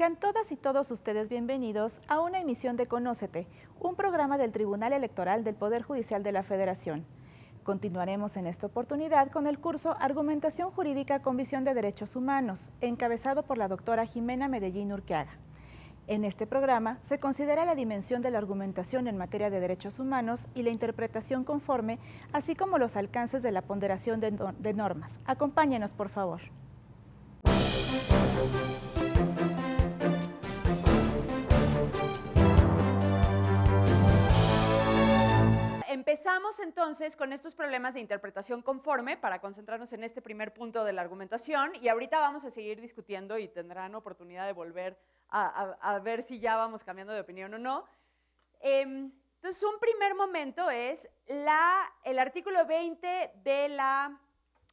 Sean todas y todos ustedes bienvenidos a una emisión de Conócete, un programa del Tribunal Electoral del Poder Judicial de la Federación. Continuaremos en esta oportunidad con el curso Argumentación Jurídica con Visión de Derechos Humanos, encabezado por la doctora Jimena Medellín Urquiaga. En este programa se considera la dimensión de la argumentación en materia de derechos humanos y la interpretación conforme, así como los alcances de la ponderación de normas. Acompáñenos, por favor. Empezamos entonces con estos problemas de interpretación conforme para concentrarnos en este primer punto de la argumentación y ahorita vamos a seguir discutiendo y tendrán oportunidad de volver a ver si ya vamos cambiando de opinión o no. Entonces, un primer momento es el artículo 20 de la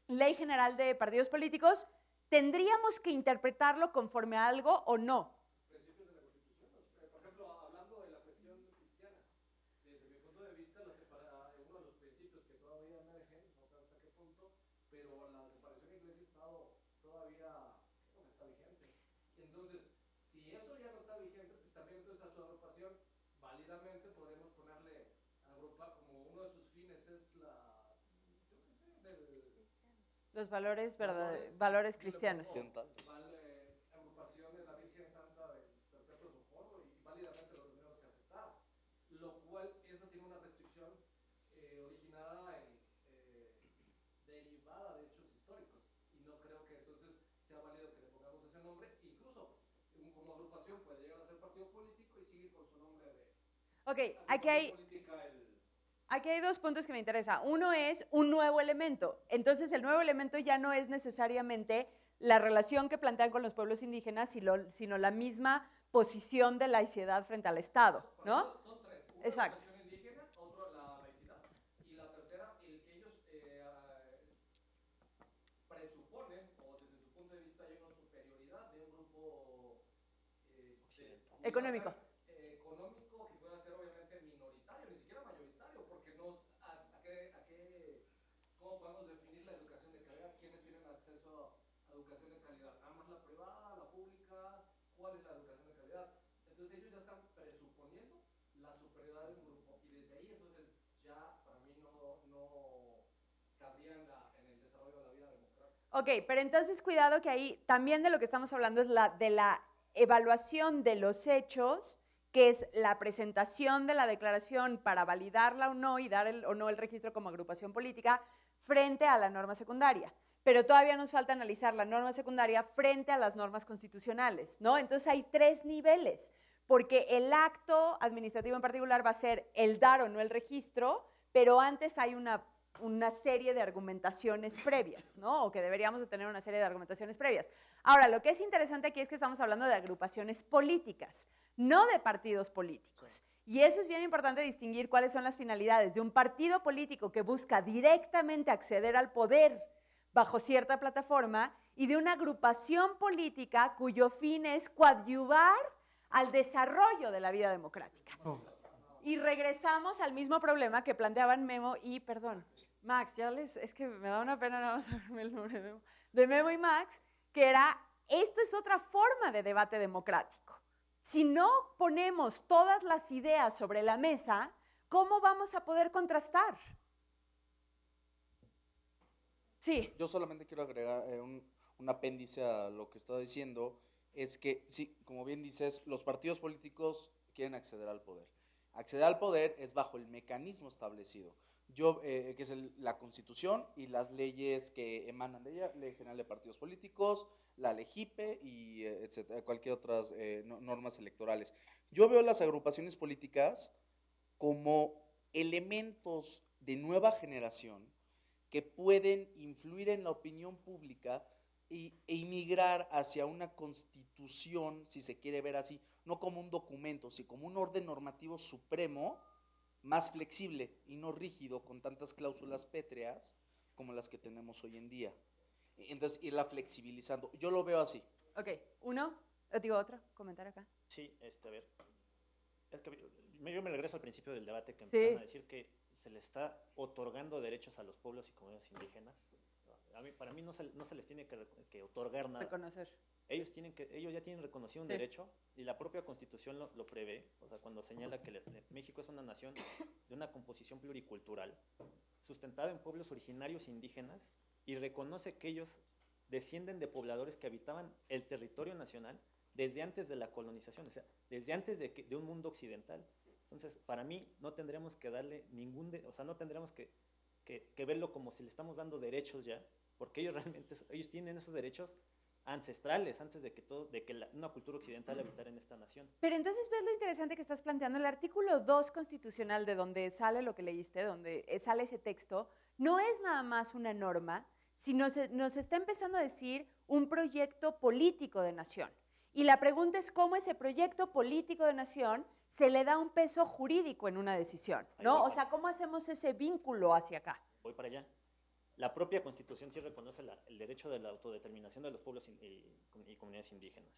Ley General de Partidos Políticos. ¿Tendríamos que interpretarlo conforme a algo o no? Principios de la Constitución. Por ejemplo, hablando de la cuestión cristiana, desde mi punto de vista, uno de los principios que todavía emergen, no sé hasta qué punto, pero la separación Iglesia-Estado todavía no está vigente. Entonces, si eso ya no está vigente, pues también entonces a su agrupación, válidamente podremos ponerle, agrupar como uno de sus fines es los valores cristianos. Agrupación de la Virgen Santa del Perpetuo Socorro y válidamente lo tendremos que aceptar. Lo cual, eso tiene una restricción originada derivada de hechos históricos. Y no creo que entonces sea válido que le pongamos ese nombre. Incluso, como agrupación puede llegar a ser partido político y seguir con su nombre de... Ok, aquí hay dos puntos que me interesan. Uno es un nuevo elemento. Entonces, el nuevo elemento ya no es necesariamente la relación que plantean con los pueblos indígenas, sino la misma posición de laicidad frente al Estado, ¿no? Son tres. Una, exacto. La relación indígena, otro, la laicidad. Y la tercera, el que ellos presuponen, o desde su punto de vista hay una superioridad de un grupo económico. Económico que pueda ser obviamente minoritario, ni siquiera mayoritario, porque no ¿cómo podemos definir la educación de calidad? ¿Quiénes tienen acceso a educación de calidad? ¿Nada más la privada, la pública? ¿Cuál es la educación de calidad? Entonces ellos ya están presuponiendo la superioridad de un grupo y desde ahí entonces ya para mí no cabría en el desarrollo de la vida democrática. Ok, pero entonces cuidado que ahí también de lo que estamos hablando es de la evaluación de los hechos, que es la presentación de la declaración para validarla o no y dar o no el registro como agrupación política frente a la norma secundaria. Pero todavía nos falta analizar la norma secundaria frente a las normas constitucionales, ¿no? Entonces hay tres niveles, porque el acto administrativo en particular va a ser el dar o no el registro, pero antes hay una serie de argumentaciones previas, ¿no? O que deberíamos de tener una serie de argumentaciones previas. Ahora, lo que es interesante aquí es que estamos hablando de agrupaciones políticas, no de partidos políticos. Y eso es bien importante distinguir cuáles son las finalidades de un partido político que busca directamente acceder al poder bajo cierta plataforma y de una agrupación política cuyo fin es coadyuvar al desarrollo de la vida democrática. Y regresamos al mismo problema que planteaban Memo y, perdón, Max, es que me da una pena nada más saberme el nombre de Memo y Max, que era, esto es otra forma de debate democrático. Si no ponemos todas las ideas sobre la mesa, ¿cómo vamos a poder contrastar? Sí. Yo solamente quiero agregar un apéndice a lo que está diciendo, es que, sí, como bien dices, los partidos políticos quieren acceder al poder. Acceder al poder es bajo el mecanismo establecido, que es la Constitución y las leyes que emanan de ella, Ley General de Partidos Políticos, la LEGIPE y etcétera, cualquier otras normas electorales. Yo veo las agrupaciones políticas como elementos de nueva generación que pueden influir en la opinión pública e inmigrar hacia una constitución, si se quiere ver así, no como un documento, sino como un orden normativo supremo, más flexible y no rígido, con tantas cláusulas pétreas como las que tenemos hoy en día. Entonces, irla flexibilizando. Yo lo veo así. Ok, otro comentario acá. Sí, a ver. Es que yo me regreso al principio del debate que empezaron a decir que se le está otorgando derechos a los pueblos y comunidades indígenas. Para mí no se les tiene que otorgar nada. Reconocer. ellos ya tienen reconocido un derecho, y la propia Constitución lo prevé, o sea, cuando señala que México es una nación de una composición pluricultural, sustentada en pueblos originarios indígenas, y reconoce que ellos descienden de pobladores que habitaban el territorio nacional desde antes de la colonización, o sea, desde antes de un mundo occidental. Entonces, para mí, no tendremos que darle no tendremos que verlo como si le estamos dando derechos ya, porque ellos tienen esos derechos ancestrales antes de que una cultura occidental habitara en esta nación. Pero entonces ves lo interesante que estás planteando. El artículo 2 constitucional, de donde sale lo que leíste, donde sale ese texto, no es nada más una norma, sino nos está empezando a decir un proyecto político de nación. Y la pregunta es cómo ese proyecto político de nación se le da un peso jurídico en una decisión, ¿no? O sea, ¿cómo hacemos ese vínculo hacia acá? Voy para allá. La propia Constitución sí reconoce el derecho de la autodeterminación de los pueblos y comunidades indígenas.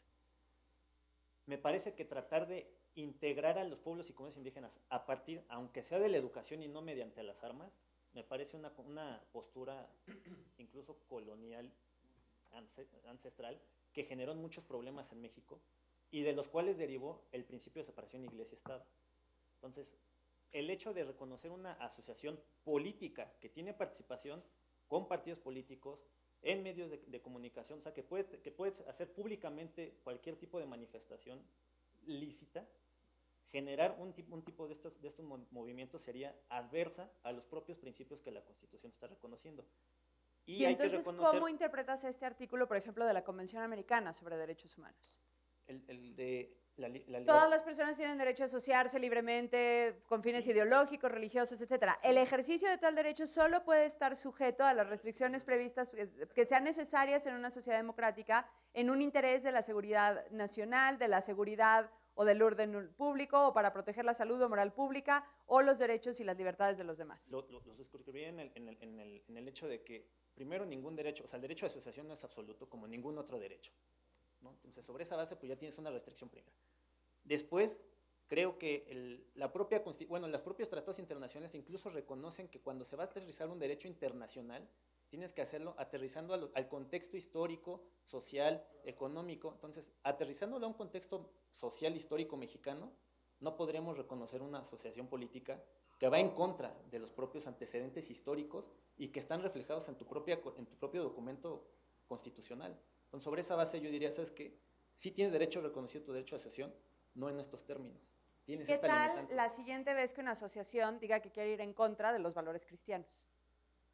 Me parece que tratar de integrar a los pueblos y comunidades indígenas aunque sea de la educación y no mediante las armas, me parece una postura incluso colonial, ancestral, que generó muchos problemas en México y de los cuales derivó el principio de separación iglesia-estado. Entonces, el hecho de reconocer una asociación política que tiene participación con partidos políticos en medios de comunicación, o sea, que puede hacer públicamente cualquier tipo de manifestación lícita, generar un tipo de estos movimientos sería adversa a los propios principios que la Constitución está reconociendo. Y entonces, ¿cómo interpretas este artículo, por ejemplo, de la Convención Americana sobre Derechos Humanos? Todas las personas tienen derecho a asociarse libremente con fines ideológicos, religiosos, etc. El ejercicio de tal derecho solo puede estar sujeto a las restricciones previstas que sean necesarias en una sociedad democrática en un interés de la seguridad nacional, de la seguridad o del orden público, o para proteger la salud o moral pública, o los derechos y las libertades de los demás. Los suscribiría en el hecho de que, primero, ningún derecho, o sea, el derecho de asociación no es absoluto como ningún otro derecho, ¿no? Entonces, sobre esa base, pues ya tienes una restricción primera. Después, creo que los propios tratados internacionales incluso reconocen que cuando se va a aterrizar un derecho internacional, tienes que hacerlo aterrizando al contexto histórico, social, económico. Entonces, aterrizándolo a un contexto social, histórico mexicano, no podremos reconocer una asociación política que va en contra de los propios antecedentes históricos y que están reflejados en tu propio documento constitucional. Entonces, sobre esa base yo diría, ¿sabes qué? Sí tienes derecho a reconocer tu derecho a asociación, no en estos términos. Tienes ¿Qué tal la siguiente vez que una asociación diga que quiere ir en contra de los valores cristianos?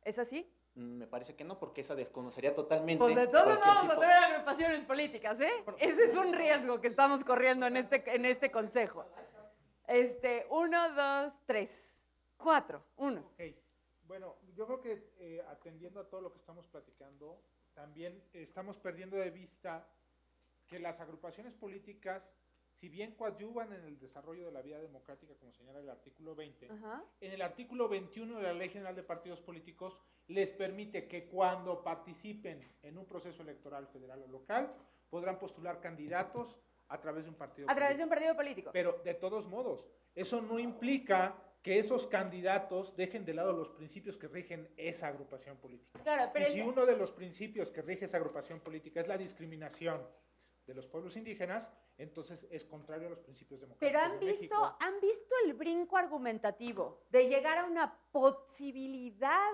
¿Es así? Me parece que no, porque esa desconocería totalmente. Pues de todos vamos a tener agrupaciones políticas, ¿eh? Ese es un riesgo que estamos corriendo en este consejo. 1, 2, 3, 4, 1. Ok, bueno, yo creo que atendiendo a todo lo que estamos platicando, también estamos perdiendo de vista que las agrupaciones políticas, si bien coadyuvan en el desarrollo de la vida democrática, como señala el artículo 20, en el artículo 21 de la Ley General de Partidos Políticos les permite que cuando participen en un proceso electoral federal o local, podrán postular candidatos a través de un partido político. A través de un partido político. Pero de todos modos, eso no implica que esos candidatos dejen de lado los principios que rigen esa agrupación política. Claro, pero y si uno de los principios que rige esa agrupación política es la discriminación de los pueblos indígenas, entonces es contrario a los principios democráticos. Pero han visto el brinco argumentativo de llegar a una posibilidad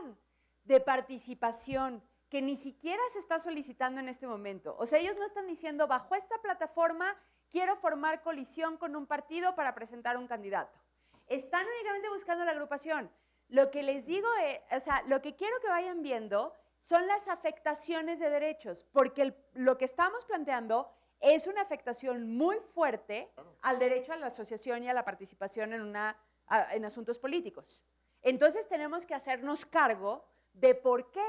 de participación que ni siquiera se está solicitando en este momento. O sea, ellos no están diciendo, bajo esta plataforma quiero formar coalición con un partido para presentar un candidato. Están únicamente buscando la agrupación. Lo que les digo es, lo que quiero que vayan viendo son las afectaciones de derechos, porque lo que estamos planteando es una afectación muy fuerte al derecho a la asociación y a la participación en asuntos políticos. Entonces tenemos que hacernos cargo de por qué.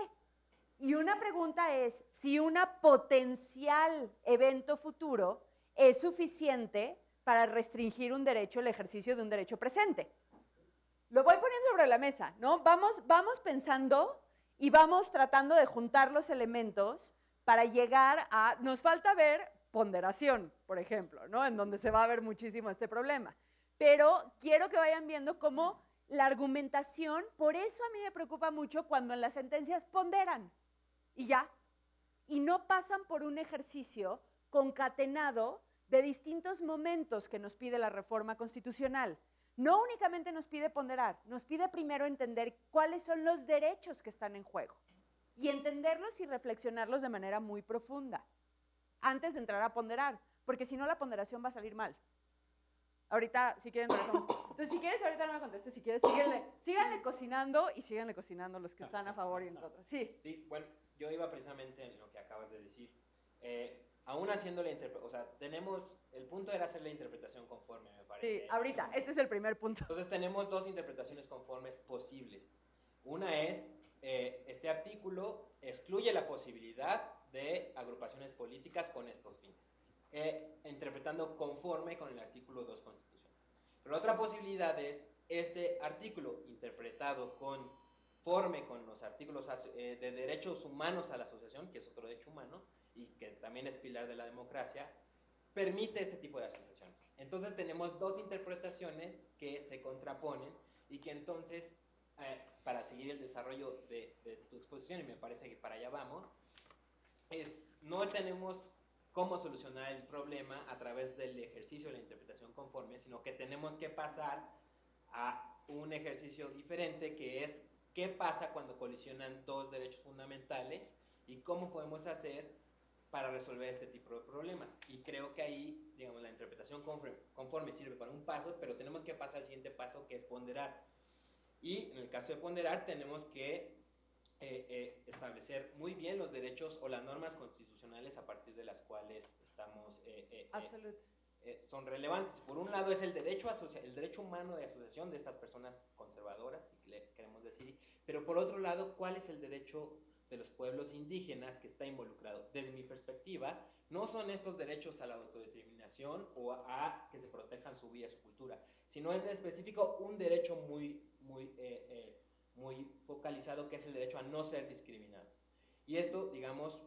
Y una pregunta es si una potencial evento futuro es suficiente para restringir un derecho, el ejercicio de un derecho presente. Lo voy poniendo sobre la mesa, ¿no? Vamos pensando y vamos tratando de juntar los elementos para llegar a... Nos falta ver ponderación, por ejemplo, ¿no? En donde se va a ver muchísimo este problema. Pero quiero que vayan viendo cómo la argumentación, por eso a mí me preocupa mucho cuando en las sentencias ponderan y ya, y no pasan por un ejercicio concatenado de distintos momentos que nos pide la reforma constitucional. No únicamente nos pide ponderar, nos pide primero entender cuáles son los derechos que están en juego y entenderlos y reflexionarlos de manera muy profunda antes de entrar a ponderar, porque si no la ponderación va a salir mal. Ahorita, si quieren, regresamos. Entonces, si quieres, ahorita no me contestes, si quieres, síganle cocinando y síganle cocinando los que están a favor y en contra. Sí. Sí, bueno, yo iba precisamente en lo que acabas de decir. Aún haciendo la interpretación, o sea, el punto era hacer la interpretación conforme, me parece. Sí, ahorita, este es el primer punto. Entonces tenemos dos interpretaciones conformes posibles. Una es, este artículo excluye la posibilidad de agrupaciones políticas con estos fines, interpretando conforme con el artículo 2 constitucional. Pero otra posibilidad es, este artículo interpretado conforme con los artículos de derechos humanos a la asociación, que es otro derecho humano, y que también es pilar de la democracia, permite este tipo de asociaciones. Entonces tenemos dos interpretaciones que se contraponen y que entonces, para seguir el desarrollo de tu exposición, y me parece que para allá vamos, no tenemos cómo solucionar el problema a través del ejercicio de la interpretación conforme, sino que tenemos que pasar a un ejercicio diferente, que es qué pasa cuando colisionan dos derechos fundamentales y cómo podemos hacer para resolver este tipo de problemas. Y creo que ahí, digamos, la interpretación conforme sirve para un paso, pero tenemos que pasar al siguiente paso, que es ponderar. Y en el caso de ponderar, tenemos que establecer muy bien los derechos o las normas constitucionales a partir de las cuales estamos son relevantes. Por un lado es el derecho humano de asociación de estas personas conservadoras, si queremos decir, pero por otro lado, ¿cuál es el derecho de los pueblos indígenas que está involucrado? Desde mi perspectiva, no son estos derechos a la autodeterminación o a que se protejan su vida y su cultura, sino en específico un derecho muy focalizado, que es el derecho a no ser discriminados. Y esto, digamos,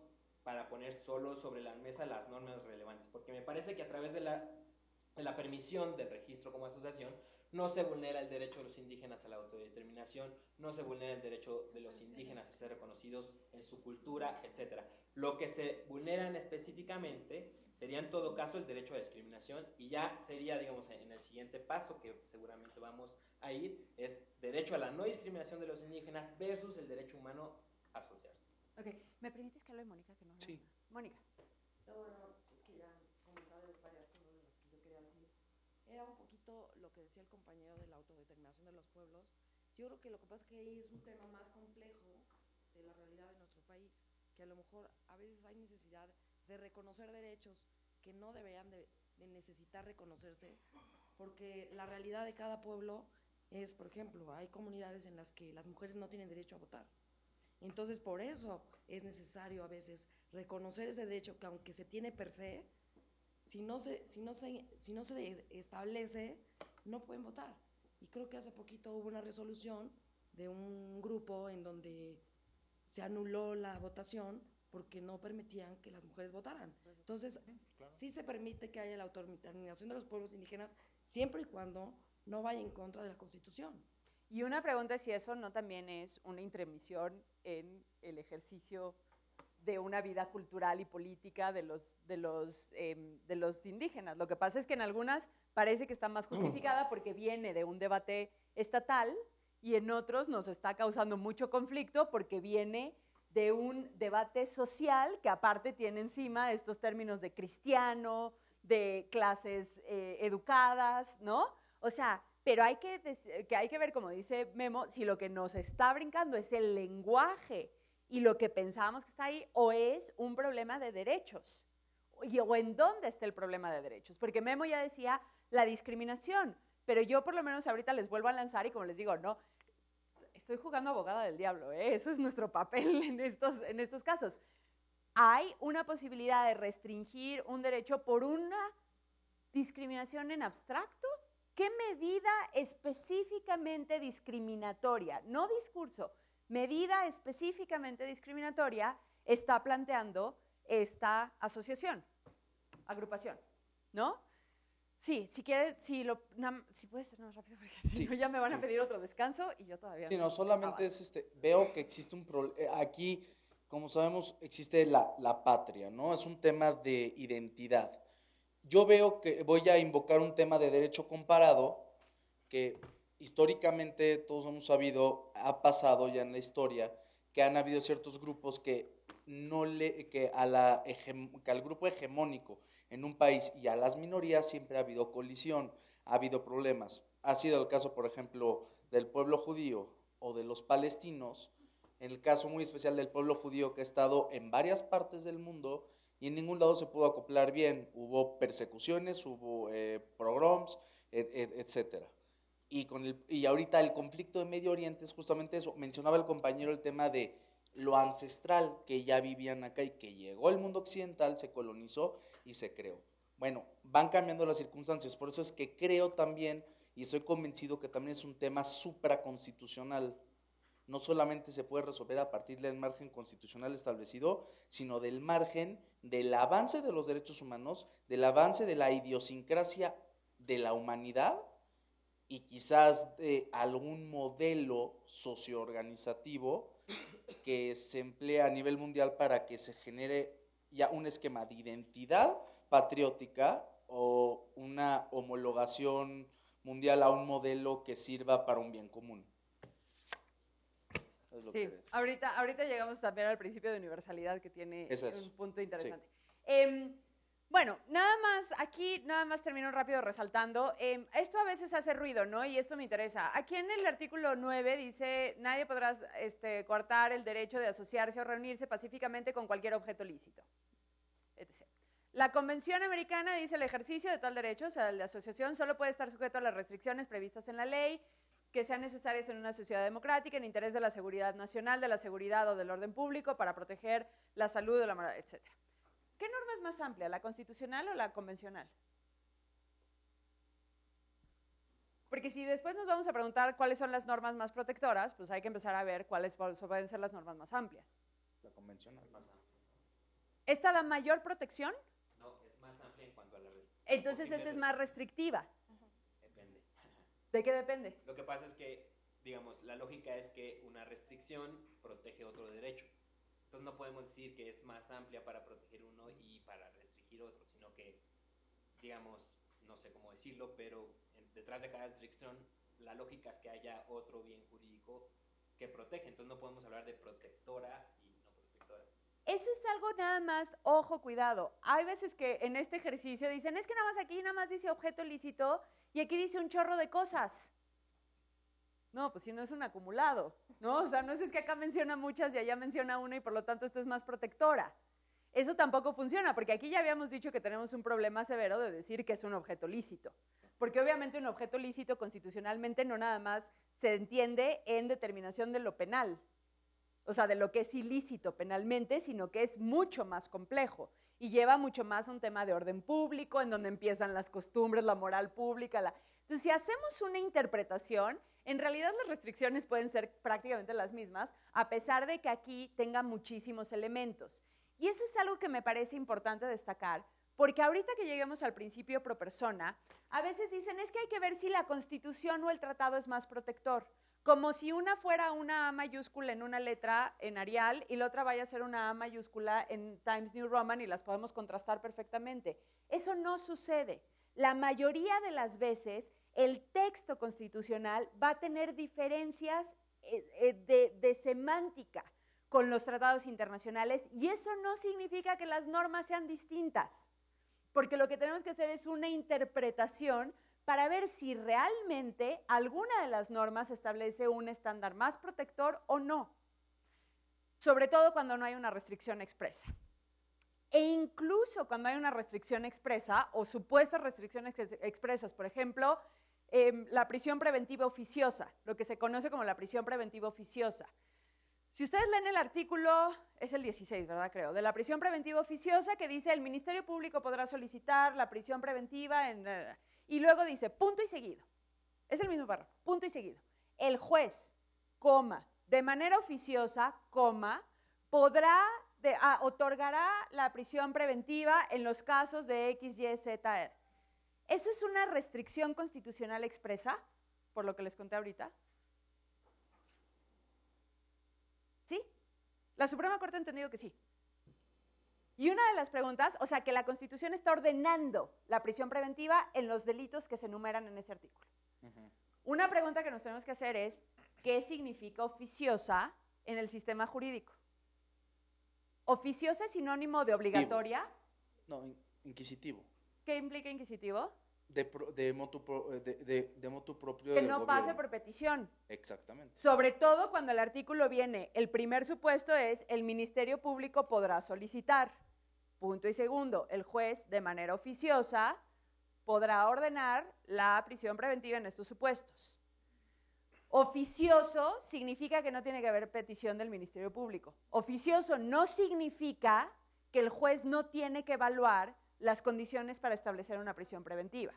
para poner solo sobre la mesa las normas relevantes, porque me parece que a través de la permisión del registro como asociación, no se vulnera el derecho de los indígenas a la autodeterminación, no se vulnera el derecho de los indígenas a ser reconocidos en su cultura, etc. Lo que se vulneran específicamente sería en todo caso el derecho a discriminación, y ya sería, digamos, en el siguiente paso, que seguramente vamos a ir, es derecho a la no discriminación de los indígenas versus el derecho humano a asociarse. Ok, ¿me permites que hable Mónica? Que no Sí. Mónica. No, bueno, es que ya comentaron varias cosas de las que yo quería decir. Era un poquito lo que decía el compañero de la autodeterminación de los pueblos. Yo creo que lo que pasa es que ahí es un tema más complejo de la realidad de nuestro país, que a lo mejor a veces hay necesidad de reconocer derechos que no deberían de necesitar reconocerse, porque la realidad de cada pueblo es, por ejemplo, hay comunidades en las que las mujeres no tienen derecho a votar. Entonces, por eso es necesario a veces reconocer ese derecho que, aunque se tiene per se, si no se establece, no pueden votar. Y creo que hace poquito hubo una resolución de un grupo en donde se anuló la votación porque no permitían que las mujeres votaran. Entonces, sí se permite que haya la autodeterminación de los pueblos indígenas siempre y cuando no vaya en contra de la Constitución. Y una pregunta es si eso no también es una intromisión en el ejercicio de una vida cultural y política de los indígenas. Lo que pasa es que en algunas parece que está más justificada porque viene de un debate estatal, y en otros nos está causando mucho conflicto porque viene de un debate social que aparte tiene encima estos términos de cristiano, de clases educadas, ¿no? O sea, pero hay que ver, como dice Memo, si lo que nos está brincando es el lenguaje y lo que pensábamos que está ahí, o es un problema de derechos, o en dónde está el problema de derechos. Porque Memo ya decía la discriminación, pero yo por lo menos ahorita les vuelvo a lanzar, y como les digo, no, estoy jugando abogada del diablo, eso es nuestro papel en estos casos. Hay una posibilidad de restringir un derecho por una discriminación en abstracto. ¿Qué medida específicamente discriminatoria, no discurso, medida específicamente discriminatoria está planteando esta asociación, agrupación, ¿no? Sí, si quieres, si puedes ser más rápido, porque si no ya me van a pedir otro descanso y yo todavía no. Sí, no, solamente es veo que existe un problema aquí. como sabemos, existe la patria, ¿no? Es un tema de identidad. Yo veo que voy a invocar un tema de derecho comparado que históricamente todos hemos sabido, ha pasado ya en la historia, que han habido ciertos grupos que que al grupo hegemónico en un país y a las minorías siempre ha habido colisión, ha habido problemas. Ha sido el caso, por ejemplo, del pueblo judío o de los palestinos, en el caso muy especial del pueblo judío que ha estado en varias partes del mundo y en ningún lado se pudo acoplar bien. Hubo persecuciones, hubo pogroms, etcétera. Y ahorita el conflicto de Medio Oriente es justamente eso. Mencionaba el compañero el tema de lo ancestral que ya vivían acá y que llegó al mundo occidental, se colonizó y se creó. Bueno, van cambiando las circunstancias, por eso es que creo también, y estoy convencido que también es un tema supraconstitucional. No solamente se puede resolver a partir del margen constitucional establecido, sino del margen del avance de los derechos humanos, del avance de la idiosincrasia de la humanidad y quizás de algún modelo socioorganizativo que se emplea a nivel mundial para que se genere ya un esquema de identidad patriótica o una homologación mundial a un modelo que sirva para un bien común. Es lo Sí, que es. ahorita llegamos también al principio de universalidad que tiene un punto interesante. Sí. Bueno, nada más termino rápido resaltando. Esto a veces hace ruido, ¿no? Y esto me interesa. Aquí en el artículo 9 dice, nadie podrá coartar el derecho de asociarse o reunirse pacíficamente con cualquier objeto lícito, etc. La Convención Americana dice el ejercicio de tal derecho, o sea, el de asociación, solo puede estar sujeto a las restricciones previstas en la ley, que sean necesarias en una sociedad democrática, en interés de la seguridad nacional, de la seguridad o del orden público, para proteger la salud de la moral, etc. ¿Qué norma es más amplia, la constitucional o la convencional? Porque si después nos vamos a preguntar cuáles son las normas más protectoras, pues hay que empezar a ver cuáles pueden ser las normas más amplias. La convencional. ¿Esta da mayor protección? No, es más amplia en cuanto a la restricción. Entonces esta es más restrictiva. Depende. ¿De qué depende? Lo que pasa es que, digamos, la lógica es que una restricción protege otro derecho. Entonces no podemos decir que es más amplia para proteger uno y para restringir otro, sino que, digamos, no sé cómo decirlo, pero detrás de cada restricción la lógica es que haya otro bien jurídico que protege. Entonces no podemos hablar de protectora y no protectora. Eso es algo nada más, ojo, cuidado. Hay veces que en este ejercicio dicen, es que nada más aquí nada más dice objeto lícito y aquí dice un chorro de cosas. No, pues si no es un acumulado, ¿no? O sea, no es que acá menciona muchas y allá menciona una y por lo tanto esta es más protectora. Eso tampoco funciona, porque aquí ya habíamos dicho que tenemos un problema severo de decir que es un objeto lícito. Porque obviamente un objeto lícito constitucionalmente no nada más se entiende en determinación de lo penal, o sea, de lo que es ilícito penalmente, sino que es mucho más complejo y lleva mucho más a un tema de orden público, en donde empiezan las costumbres, la moral pública. Entonces, si hacemos una interpretación, en realidad las restricciones pueden ser prácticamente las mismas, a pesar de que aquí tenga muchísimos elementos. Y eso es algo que me parece importante destacar, porque ahorita que lleguemos al principio pro persona, a veces dicen, es que hay que ver si la Constitución o el tratado es más protector. Como si una fuera una A mayúscula en una letra en Arial y la otra vaya a ser una A mayúscula en Times New Roman y las podemos contrastar perfectamente. Eso no sucede. La mayoría de las veces el texto constitucional va a tener diferencias de semántica con los tratados internacionales y eso no significa que las normas sean distintas, porque lo que tenemos que hacer es una interpretación para ver si realmente alguna de las normas establece un estándar más protector o no, sobre todo cuando no hay una restricción expresa. E incluso cuando hay una restricción expresa o supuestas restricciones expresas, por ejemplo, la prisión preventiva oficiosa, lo que se conoce como la prisión preventiva oficiosa. Si ustedes leen el artículo, es el 16, ¿verdad? Creo, de la prisión preventiva oficiosa, que dice el Ministerio Público podrá solicitar la prisión preventiva y luego dice punto y seguido. Es el mismo párrafo, punto y seguido. El juez, coma, de manera oficiosa, coma, otorgará la prisión preventiva en los casos de X, Y, Z, R. ¿Eso es una restricción constitucional expresa, por lo que les conté ahorita? ¿Sí? La Suprema Corte ha entendido que sí. Y una de las preguntas, o sea, que la Constitución está ordenando la prisión preventiva en los delitos que se enumeran en ese artículo. Una pregunta que nos tenemos que hacer es, ¿qué significa oficiosa en el sistema jurídico? ¿Oficiosa es sinónimo de obligatoria? No, inquisitivo. ¿Qué implica inquisitivo? De motu propio Que del no gobierno. pase por petición. Exactamente. Sobre todo cuando el artículo viene, el primer supuesto es el Ministerio Público podrá solicitar. Punto y segundo, el juez de manera oficiosa podrá ordenar la prisión preventiva en estos supuestos. Oficioso significa que no tiene que haber petición del Ministerio Público. Oficioso no significa que el juez no tiene que evaluar las condiciones para establecer una prisión preventiva.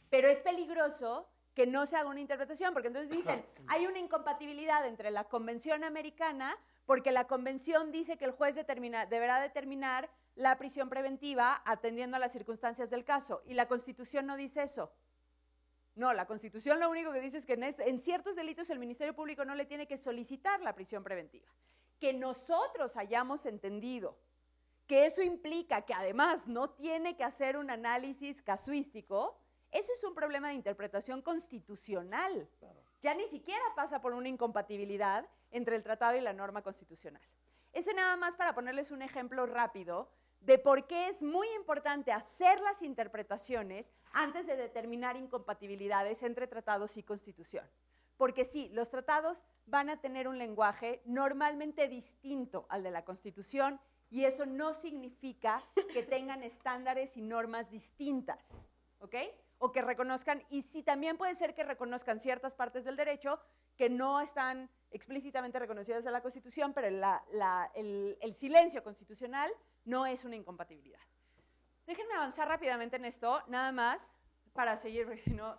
Pero es peligroso que no se haga una interpretación, porque entonces dicen, hay una incompatibilidad entre la Convención Americana, porque la Convención dice que el juez deberá determinar la prisión preventiva atendiendo a las circunstancias del caso, y la Constitución no dice eso. No, la Constitución lo único que dice es que en ciertos delitos el Ministerio Público no le tiene que solicitar la prisión preventiva. Que nosotros hayamos entendido que eso implica que además no tiene que hacer un análisis casuístico, ese es un problema de interpretación constitucional. Claro. Ya ni siquiera pasa por una incompatibilidad entre el tratado y la norma constitucional. Ese nada más para ponerles un ejemplo rápido de por qué es muy importante hacer las interpretaciones antes de determinar incompatibilidades entre tratados y Constitución. Porque sí, los tratados van a tener un lenguaje normalmente distinto al de la Constitución y eso no significa que tengan estándares y normas distintas, ¿ok? O que reconozcan, y sí también puede ser que reconozcan ciertas partes del derecho que no están explícitamente reconocidas en la Constitución, pero el silencio constitucional no es una incompatibilidad. Déjenme avanzar rápidamente en esto, nada más para seguir, porque si no,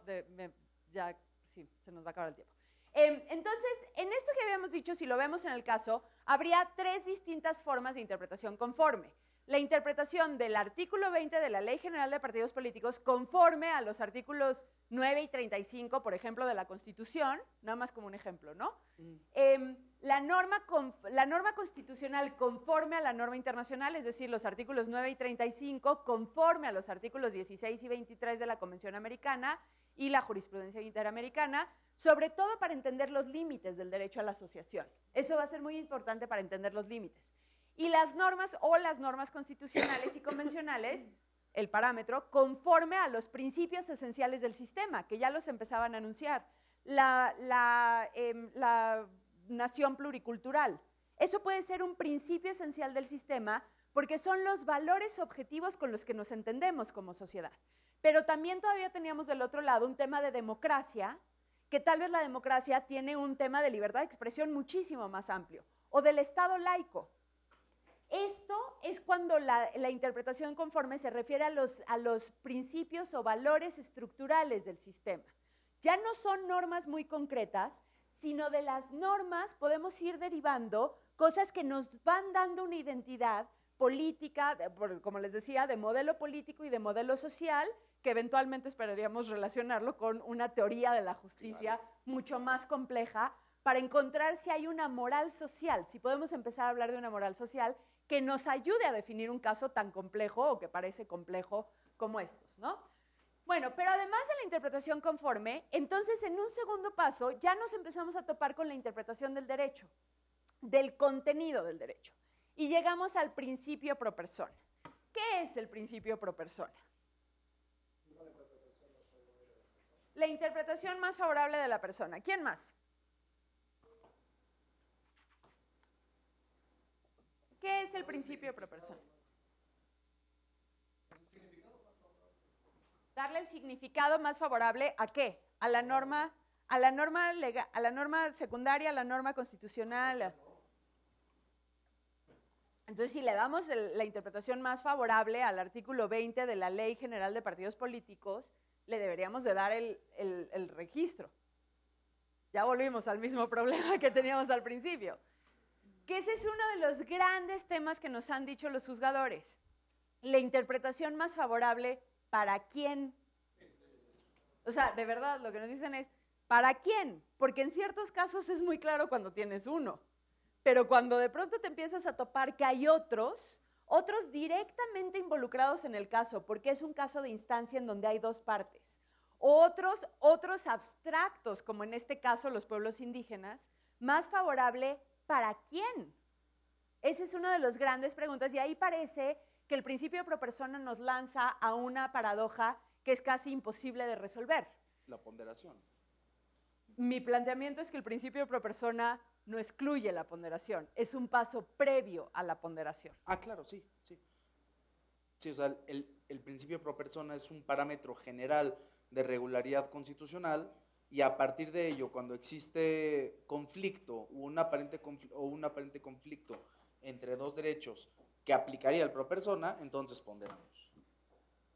ya sí, se nos va a acabar el tiempo. Entonces, en esto que habíamos dicho, si lo vemos en el caso, habría tres distintas formas de interpretación conforme. La interpretación del artículo 20 de la Ley General de Partidos Políticos conforme a los artículos 9 y 35, por ejemplo, de la Constitución, nada más como un ejemplo, ¿no? La norma constitucional conforme a la norma internacional, es decir, los artículos 9 y 35 conforme a los artículos 16 y 23 de la Convención Americana y la jurisprudencia interamericana, sobre todo para entender los límites del derecho a la asociación. Eso va a ser muy importante para entender los límites. Y las normas o las normas constitucionales y convencionales, el parámetro, conforme a los principios esenciales del sistema, que ya los empezaban a anunciar. La nación pluricultural. Eso puede ser un principio esencial del sistema porque son los valores objetivos con los que nos entendemos como sociedad. Pero también todavía teníamos del otro lado un tema de democracia, que tal vez la democracia tiene un tema de libertad de expresión muchísimo más amplio, o del Estado laico. Esto es cuando la interpretación conforme se refiere a los principios o valores estructurales del sistema. Ya no son normas muy concretas, sino de las normas podemos ir derivando cosas que nos van dando una identidad política, como les decía, de modelo político y de modelo social, que eventualmente esperaríamos relacionarlo con una teoría de la justicia mucho más compleja para encontrar si hay una moral social, si podemos empezar a hablar de una moral social que nos ayude a definir un caso tan complejo o que parece complejo como estos, ¿no? Bueno, pero además de la interpretación conforme, entonces en un segundo paso ya nos empezamos a topar con la interpretación del derecho, del contenido del derecho, y llegamos al principio pro persona. ¿Qué es el principio pro persona? La interpretación más favorable de la persona. ¿Quién más? ¿Qué es el principio pro persona? Darle el significado más favorable ¿a qué? A la norma legal, a la norma secundaria, a la norma constitucional. Entonces, si le damos la interpretación más favorable al artículo 20 de la Ley General de Partidos Políticos, le deberíamos de dar el registro. Ya volvimos al mismo problema que teníamos al principio. Que ese es uno de los grandes temas que nos han dicho los juzgadores. La interpretación más favorable, ¿para quién? O sea, de verdad, lo que nos dicen es, ¿para quién? Porque en ciertos casos es muy claro cuando tienes uno, pero cuando de pronto te empiezas a topar que hay otros directamente involucrados en el caso, porque es un caso de instancia en donde hay dos partes, otros abstractos, como en este caso los pueblos indígenas, más favorable ¿para quién? Esa es una de las grandes preguntas y ahí parece que el principio pro persona nos lanza a una paradoja que es casi imposible de resolver. La ponderación. Mi planteamiento es que el principio pro persona no excluye la ponderación, es un paso previo a la ponderación. Ah, claro, sí. Sí, o sea, el principio pro persona es un parámetro general de regularidad constitucional y a partir de ello, cuando existe conflicto o un aparente conflicto entre dos derechos que aplicaría el pro persona, entonces ponderamos.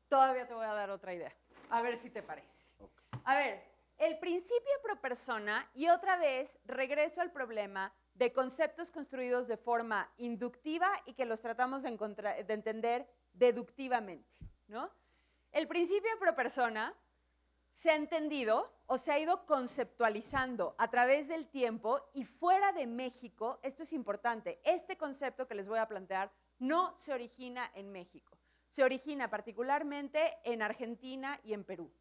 Todavía te voy a dar otra idea, a ver si te parece. Okay. A ver, el principio pro persona, y otra vez regreso al problema de conceptos construidos de forma inductiva y que los tratamos de entender deductivamente, ¿no? El principio pro persona se ha entendido o se ha ido conceptualizando a través del tiempo y fuera de México, esto es importante, este concepto que les voy a plantear no se origina en México, se origina particularmente en Argentina y en Perú.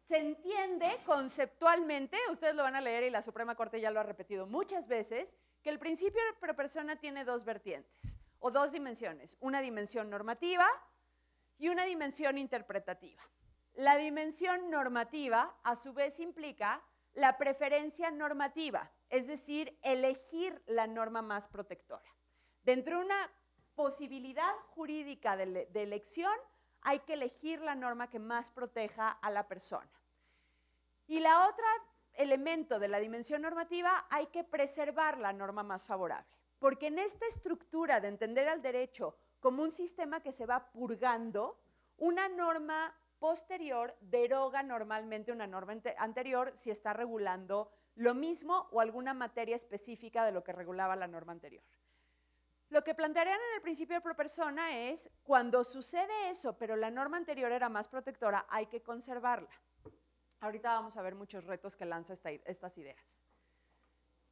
Se entiende conceptualmente, ustedes lo van a leer y la Suprema Corte ya lo ha repetido muchas veces, que el principio pro persona tiene dos vertientes o dos dimensiones, una dimensión normativa y una dimensión interpretativa. La dimensión normativa, a su vez, implica la preferencia normativa, es decir, elegir la norma más protectora. Dentro de una posibilidad jurídica de elección, hay que elegir la norma que más proteja a la persona. Y la otra elemento de la dimensión normativa, hay que preservar la norma más favorable, porque en esta estructura de entender al derecho como un sistema que se va purgando, una norma posterior deroga normalmente una norma anterior si está regulando lo mismo o alguna materia específica de lo que regulaba la norma anterior. Lo que plantearían en el principio pro persona es, cuando sucede eso, pero la norma anterior era más protectora, hay que conservarla. Ahorita vamos a ver muchos retos que lanza estas ideas.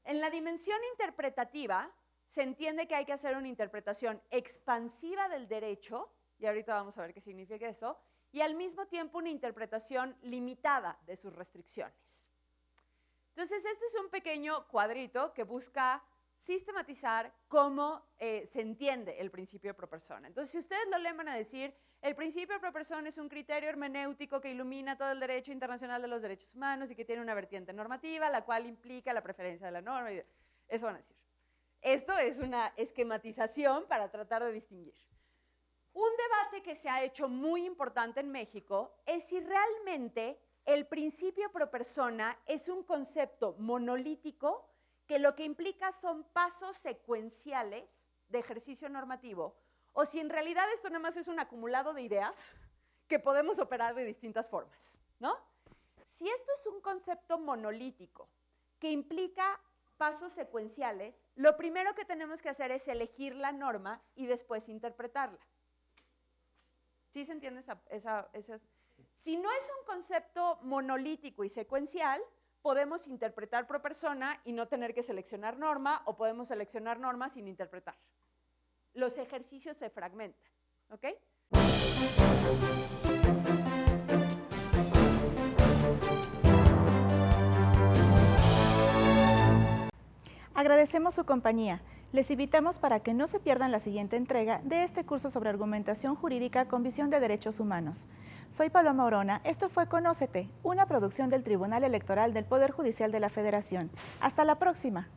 En la dimensión interpretativa, se entiende que hay que hacer una interpretación expansiva del derecho, y ahorita vamos a ver qué significa eso, y al mismo tiempo una interpretación limitada de sus restricciones. Entonces, este es un pequeño cuadrito que busca sistematizar cómo se entiende el principio pro persona. Entonces, si ustedes lo leen, van a decir, el principio pro persona es un criterio hermenéutico que ilumina todo el derecho internacional de los derechos humanos y que tiene una vertiente normativa, la cual implica la preferencia de la norma. Y eso van a decir. Esto es una esquematización para tratar de distinguir. Un debate que se ha hecho muy importante en México es si realmente el principio pro persona es un concepto monolítico que lo que implica son pasos secuenciales de ejercicio normativo, o si en realidad esto nada más es un acumulado de ideas que podemos operar de distintas formas, ¿no? Si esto es un concepto monolítico que implica pasos secuenciales, lo primero que tenemos que hacer es elegir la norma y después interpretarla. ¿Sí se entiende esa? Si no es un concepto monolítico y secuencial, podemos interpretar pro persona y no tener que seleccionar norma, o podemos seleccionar norma sin interpretar. Los ejercicios se fragmentan, ¿ok? Agradecemos su compañía. Les invitamos para que no se pierdan la siguiente entrega de este curso sobre argumentación jurídica con visión de derechos humanos. Soy Paloma Orona, esto fue Conócete, una producción del Tribunal Electoral del Poder Judicial de la Federación. Hasta la próxima.